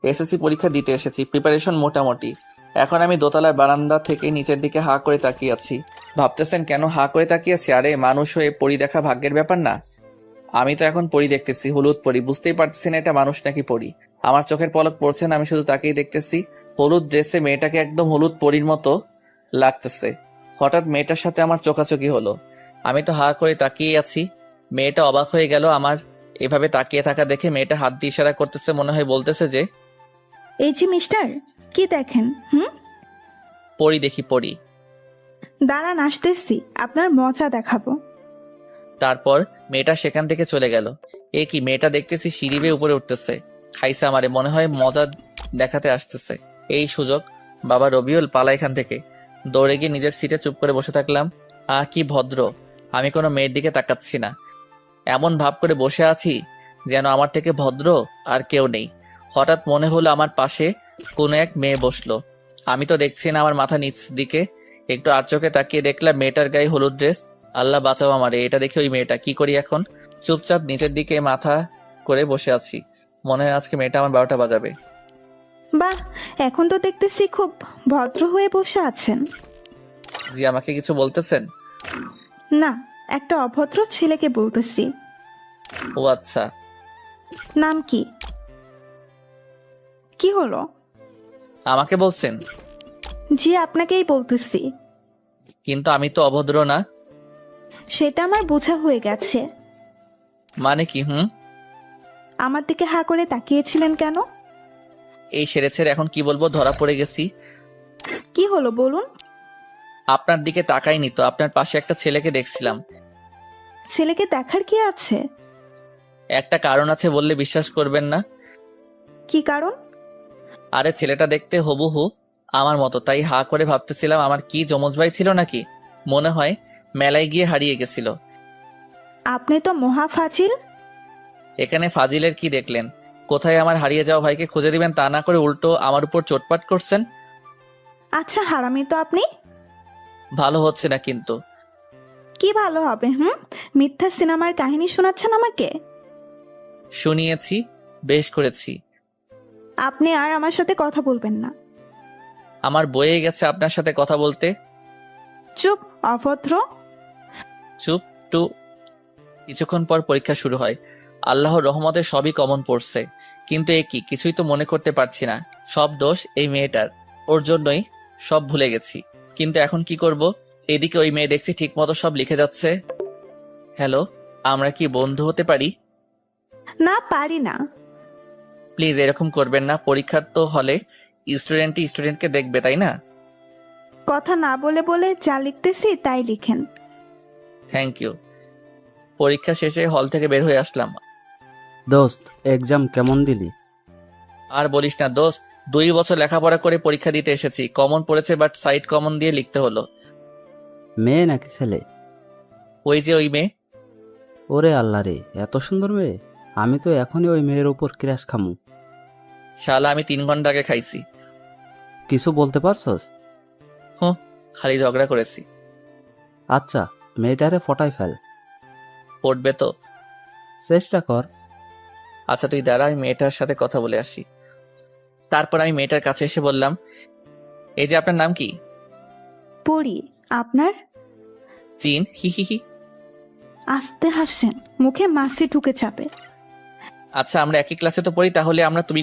SSC পরীক্ষা দিতে এসেছি, প্রিপারেশন মোটামুটি। এখন আমি দোতলার বারান্দা থেকে নিচের দিকে হাঁ করে তাকিয়ে আছি। ভাবতেছেন কেন হাঁ করে তাকিয়ে আছি? আরে মানুষ হয়ে পরি দেখা ভাগ্যের ব্যাপার না? আমি তো এখন পরি দেখতেছি, হলুদ পরি। বুঝতেই পারতেছি না এটা মানুষ নাকি পরি। আমার চোখের পলক পড়ছে না, আমি শুধু তাকেই দেখতেছি। হলুদ ড্রেসে মেয়েটাকে একদম হলুদ পরির মতো লাগতেছে। হঠাৎ মেয়েটার সাথে আমার চোখাচোখি হলো। আমি তো হাঁ করে তাকিয়ে আছি। মেয়েটা অবাক হয়ে গেল আমার এভাবে তাকিয়ে থাকা দেখে। মেয়েটা হাত দিয়ে ইশারা করতেছে, মনে হয় বলতেছে যে এই যে মিস্টার, কি দেখেন? পরি দেখি, পরি। দাঁড়ান, আসতেছি, আপনার মজা দেখাবো। তারপর মেয়েটা সেখান থেকে চলে গেল। এ কি, মেয়েটা দেখতেছি সিঁড়ি বেয়ে উপরে উঠতেছে। খাইছে আমারে, মনে হয় মজা দেখাতে আসতেছে। এই সুযোগ, বাবা রবিউল পালা এখান থেকে। দৌড়ে গিয়ে নিজের সিটে চুপ করে বসে থাকলাম। কি ভদ্র, আমি কোনো মেয়ের দিকে তাকাচ্ছি না। এমন ভাব করে বসে আছি যেন আমার থেকে ভদ্র আর কেউ নেই। হঠাৎ মনে হলো আমার পাশে কোনো এক মেয়ে বসলো। আমি তো দেখছি না, আমার মাথা নিচ দিকে। একটু আর চোখে তাকিয়ে দেখলাম মেয়েটার গায়ে হলুদ ড্রেস। আল্লাহ বাঁচাও আমারে, এটা দেখে ওই মেয়েটা। কি করি এখন? চুপচাপ নিচের দিকে মাথা করে বসে আছি। মনে হয় আজকে মেয়েটা আমার 12টা বাজাবে। বাহ, এখন তো দেখতেছি খুব ভদ্র হয়ে বসে আছেন। জি, আমাকে কিছু বলতেছেন? না, একটা অভদ্র ছেলেকে বলতেছি। ও আচ্ছা। নাম কি? কি হলো? আমাকে বলছেন? জি, আপনাকেই বলতেছি। কিন্তু আমি তো অভদ্র না। সেটা আমার বোঝা হয়ে গেছে। মানে কি? আমার দিকে হা করে তাকিয়েছিলেন কেন? এই সেরে ছেড়ে এখন কি বলবো, ধরা পড়ে গেছি। কি হলো বলুন? আপনার দিকে তাকাইনি তো, আপনার পাশে একটা ছেলেকে দেখছিলাম। ছেলেকে দেখার কি আছে? একটা কারণ আছে, বললে বিশ্বাস করবেন না। কি কারণ? আরে ছেলেটা দেখতে হুবহু আমার মতো, তাই হা করে ভাবতেছিলাম আমার কি যমজ ভাই ছিল নাকি। মনে হয় মেলায় গিয়ে হারিয়ে গেছিল। আপনি তো মহা ফাজিল। এখানে ফাজিলের কি দেখলেন? কোথায় আমার হারিয়ে যাওয়া ভাইকে খুঁজে দিবেন তা না করে উল্টো আমার উপর চোটপাট করছেন। আচ্ছা, হারামি তো আপনি। ভালো হচ্ছে না কিন্তু। কি ভালো হবে? মিথ্যা সিনেমার কাহিনী শোনাচ্ছেন আমাকে। শুনিয়েছি, বেশ করেছি। আপনি আর আমার সাথে কথা বলবেন না। আমার বয়ে গেছে আপনার সাথে কথা বলতে। চুপ, অভদ্র। চুপ টু। কিছুক্ষণ পর পরীক্ষা শুরু হয়। আল্লাহর রহমতে সবই কমন পড়ছে, কিন্তু এ কি, কিছুই তো মনে করতে পারছি না। সব দোষ এই মেয়েটার, ওর জন্যই সব ভুলে গেছি। কিন্তু এখন কি করব? এদিকে ওই মেয়ে দেখছি ঠিক মতো সব লিখে যাচ্ছে। হ্যালো, আমরা কি বন্ধু হতে পারি? না, পারি না। প্লিজ এরকম করবেন না। পরীক্ষার তো হলে স্টুডেন্টই স্টুডেন্টকে দেখবে, তাই না? কথা না বলে বলে যা লিখতেছি তাই লিখেন। Thank you. পরীক্ষা শেষে হল থেকে বের হয়ে আসলাম। দোস্ত, এক্সাম কেমন দিলি? আর বলিস না দোস্ত, 2 বছর লেখাপড়া করে পরীক্ষা দিতে এসেছি। কমন পড়েছে, বাট সাইড কমন দিয়ে লিখতে হলো। মেয়ে নাকি ছেলে? ওই যে ওই মেয়ে। ওরে আল্লাহ রে, এত সুন্দর মেয়ে! আমি তো এখনই ওই মেয়ের উপর ক্র্যাশ খামু। শালা আমি 3 ঘন্টা আগে খাইছি। কিছু বলতে পারছস? হুঁ, খালি ঝগড়া করেছি। আচ্ছা, মেয়েটারে ফটাই ফেল। পড়বে তো? চেষ্টা কর। আচ্ছা তুই দাঁড়া, আমি মেয়েটার সাথে কথা বলে আসি। তারপর আমি মেয়েটার কাছে এসে বললাম, এই যে আপনার নাম কি? পড়ি। আপনার? চিন, হি হি হি। আস্তে হাসছেন, মুখে মাছি ঢুকে যাবে। আচ্ছা আমরা একই ক্লাসে তো পড়ি, তাহলে আমরা তুমি